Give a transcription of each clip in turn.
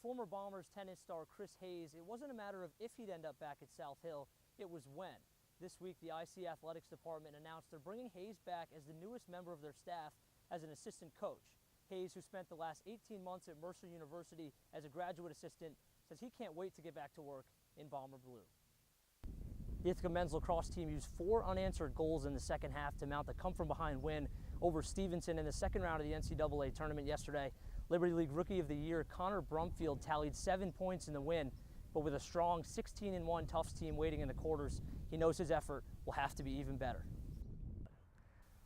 former Bombers tennis star Chris Hayes, it wasn't a matter of if he'd end up back at South Hill, it was when. This week, the IC Athletics Department announced they're bringing Hayes back as the newest member of their staff as an assistant coach. Hayes, who spent the last 18 months at Mercer University as a graduate assistant, says he can't wait to get back to work in Bomber Blue. The Ithaca men's lacrosse team used 4 unanswered goals in the second half to mount the come-from-behind win over Stevenson in the second round of the NCAA tournament yesterday. Liberty League Rookie of the Year Connor Brumfield tallied 7 points in the win, but with a strong 16-1 Tufts team waiting in the quarters, he knows his effort will have to be even better.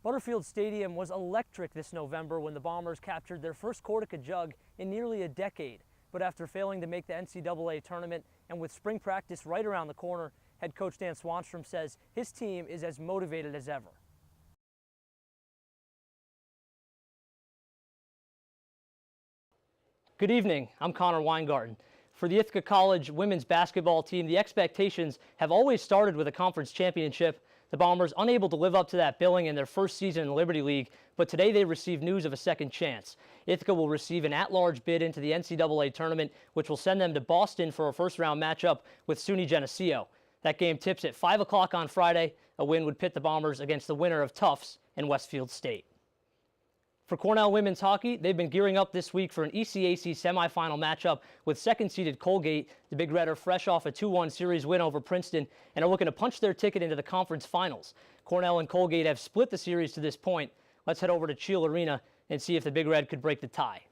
Butterfield Stadium was electric this November when the Bombers captured their first Cortica Jug in nearly a decade. But after failing to make the NCAA tournament and with spring practice right around the corner, head coach Dan Swanstrom says his team is as motivated as ever. Good evening, I'm Connor Weingarten. For the Ithaca College women's basketball team, the expectations have always started with a conference championship. The Bombers unable to live up to that billing in their first season in the Liberty League, but today they received news of a second chance. Ithaca will receive an at-large bid into the NCAA tournament, which will send them to Boston for a first-round matchup with SUNY Geneseo. That game tips at 5 o'clock on Friday. A win would pit the Bombers against the winner of Tufts and Westfield State. For Cornell women's hockey, they've been gearing up this week for an ECAC semifinal matchup with second-seeded Colgate. The Big Red are fresh off a 2-1 series win over Princeton and are looking to punch their ticket into the conference finals. Cornell and Colgate have split the series to this point. Let's head over to Cheel Arena and see if the Big Red could break the tie.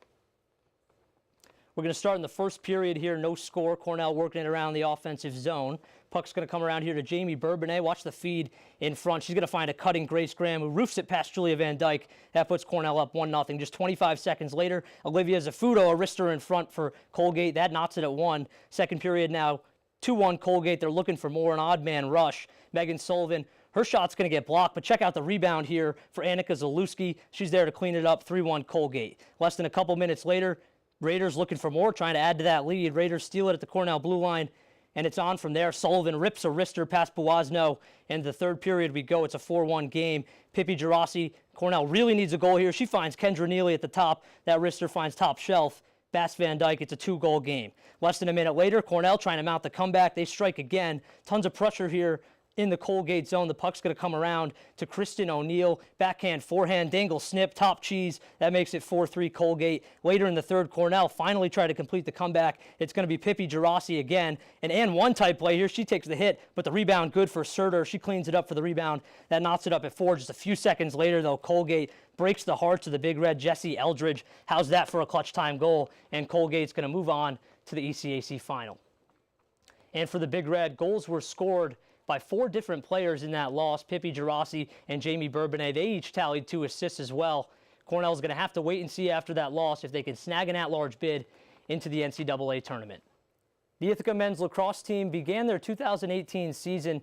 We're going to start in the first period here, no score. Cornell working it around the offensive zone. Puck's going to come around here to Jamie Bourbonnais. Watch the feed in front. She's going to find a cutting Grace Graham who roofs it past Julia Van Dyke. That puts Cornell up 1-0. Just 25 seconds later, Olivia Zafudo, a wrister in front for Colgate. That knots it at 1. Second period now, 2-1 Colgate. They're looking for more, an odd man rush. Megan Sullivan, her shot's going to get blocked, but check out the rebound here for Annika Zalewski. She's there to clean it up, 3-1 Colgate. Less than a couple minutes later, Raiders looking for more, trying to add to that lead. Raiders steal it at the Cornell blue line, and it's on from there. Sullivan rips a wrister past Boisno, and the third period we go. It's a 4-1 game. Pippi Gerasi, Cornell really needs a goal here. She finds Kendra Neely at the top. That wrister finds top shelf. Bass Van Dyke, it's a 2-goal game. Less than a minute later, Cornell trying to mount the comeback. They strike again. Tons of pressure here in the Colgate zone. The puck's going to come around to Kristen O'Neill. Backhand, forehand, dangle, snip, top cheese. That makes it 4-3 Colgate. Later in the third, Cornell finally try to complete the comeback. It's going to be Pippi Gerasi again. An and one type play here. She takes the hit, but the rebound good for Surter. She cleans it up for the rebound. That knocks it up at 4. Just a few seconds later, though, Colgate breaks the hearts of the Big Red. Jesse Eldridge. How's that for a clutch time goal? And Colgate's going to move on to the ECAC final. And for the Big Red, goals were scored by 4 different players in that loss. Pippi Gerasi and Jamie Bourbonnais, they each tallied 2 assists as well. Cornell's going to have to wait and see after that loss if they can snag an at-large bid into the NCAA tournament. The Ithaca men's lacrosse team began their 2018 season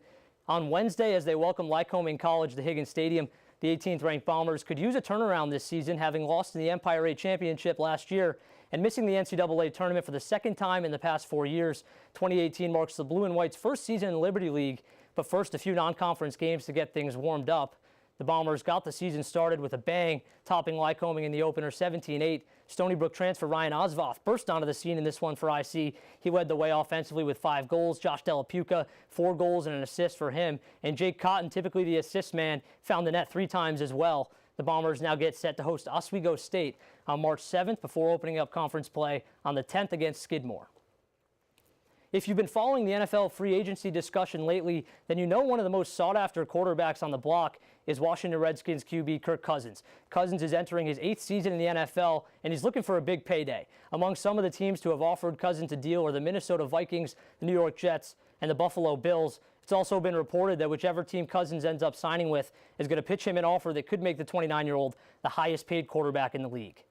on Wednesday as they welcomed Lycoming College to Higgins Stadium. The 18th-ranked Bombers could use a turnaround this season, having lost in the Empire 8 Championship last year and missing the NCAA tournament for the second time in the past 4 years. 2018 marks the Blue and White's first season in the Liberty League, but first a few non-conference games to get things warmed up. The Bombers got the season started with a bang, topping Lycoming in the opener 17-8. Stony Brook transfer Ryan Osvoff burst onto the scene in this one for IC. He led the way offensively with 5 goals. Josh Delapuca, 4 goals and an assist for him. And Jake Cotton, typically the assist man, found the net 3 times as well. The Bombers now get set to host Oswego State on March 7th before opening up conference play on the 10th against Skidmore. If you've been following the NFL free agency discussion lately, then you know one of the most sought-after quarterbacks on the block is Washington Redskins QB Kirk Cousins. Cousins is entering his 8th season in the NFL, and he's looking for a big payday. Among some of the teams to have offered Cousins a deal are the Minnesota Vikings, the New York Jets, and the Buffalo Bills. It's also been reported that whichever team Cousins ends up signing with is going to pitch him an offer that could make the 29-year-old the highest-paid quarterback in the league.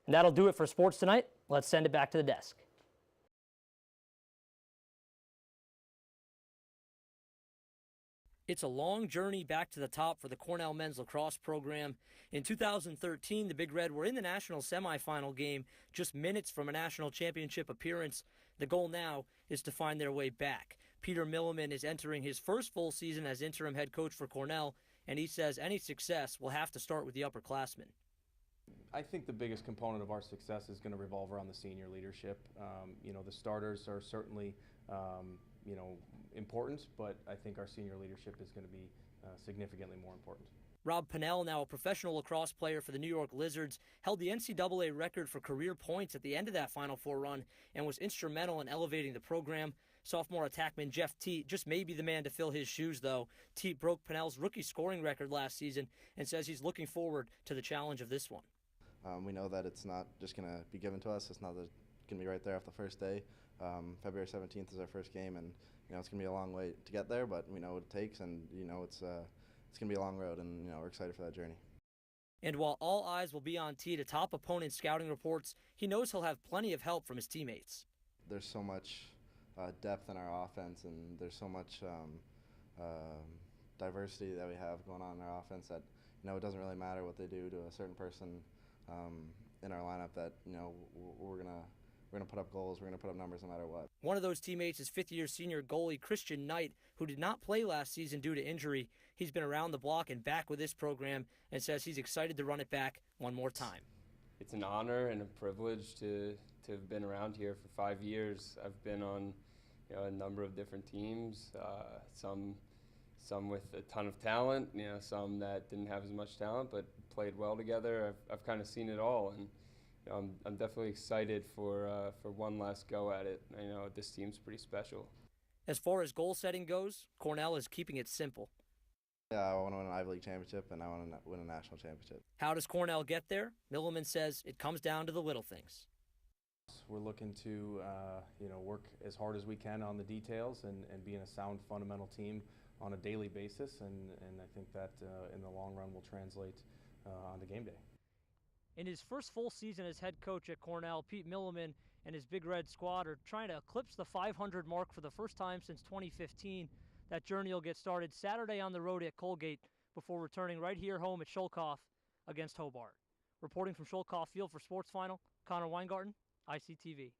And that'll do it for sports tonight. Let's send it back to the desk. It's a long journey back to the top for the Cornell men's lacrosse program. In 2013, the Big Red were in the national semifinal game, just minutes from a national championship appearance. The goal now is to find their way back. Peter Milliman is entering his first full season as interim head coach for Cornell, and he says any success will have to start with the upperclassmen. I think the biggest component of our success is going to revolve around the senior leadership. The starters are certainly, important, but I think our senior leadership is going to be significantly more important. Rob Pennell, now a professional lacrosse player for the New York Lizards, held the NCAA record for career points at the end of that Final Four run and was instrumental in elevating the program. Sophomore attackman Jeff Teat just may be the man to fill his shoes, though. Teat broke Pennell's rookie scoring record last season and says he's looking forward to the challenge of this one. We know that it's not just going to be given to us. It's not going to be right there off the first day. February 17th is our first game, and it's going to be a long way to get there, but we know what it takes, and it's going to be a long road, and we're excited for that journey. And while all eyes will be on Teat atop opponent scouting reports, he knows he'll have plenty of help from his teammates. There's so much depth in our offense, and there's so much diversity that we have going on in our offense that it doesn't really matter what they do to a certain person in our lineup. That we're gonna put up goals, we're gonna put up numbers no matter what. One of those teammates is fifth-year senior goalie Christian Knight, who did not play last season due to injury. He's been around the block and back with this program and says he's excited to run it back one more time. It's an honor and a privilege to have been around here for 5 years. I've been on a number of different teams, some with a ton of talent, some that didn't have as much talent but played well together. I've kind of seen it all, and I'm definitely excited for one last go at it. I know this team's pretty special. As far as goal setting goes, Cornell is keeping it simple. Yeah, I want to win an Ivy League championship, and I want to win a national championship. How does Cornell get there? Milliman says it comes down to the little things. We're looking to work as hard as we can on the details and being a sound fundamental team on a daily basis, and I think that in the long run will translate onto game day. In his first full season as head coach at Cornell, Pete Milliman and his Big Red squad are trying to eclipse the 500 mark for the first time since 2015. That journey will get started Saturday on the road at Colgate before returning right here home at Sholkoff against Hobart. Reporting from Sholkoff Field for Sports Final, Connor Weingarten, ICTV.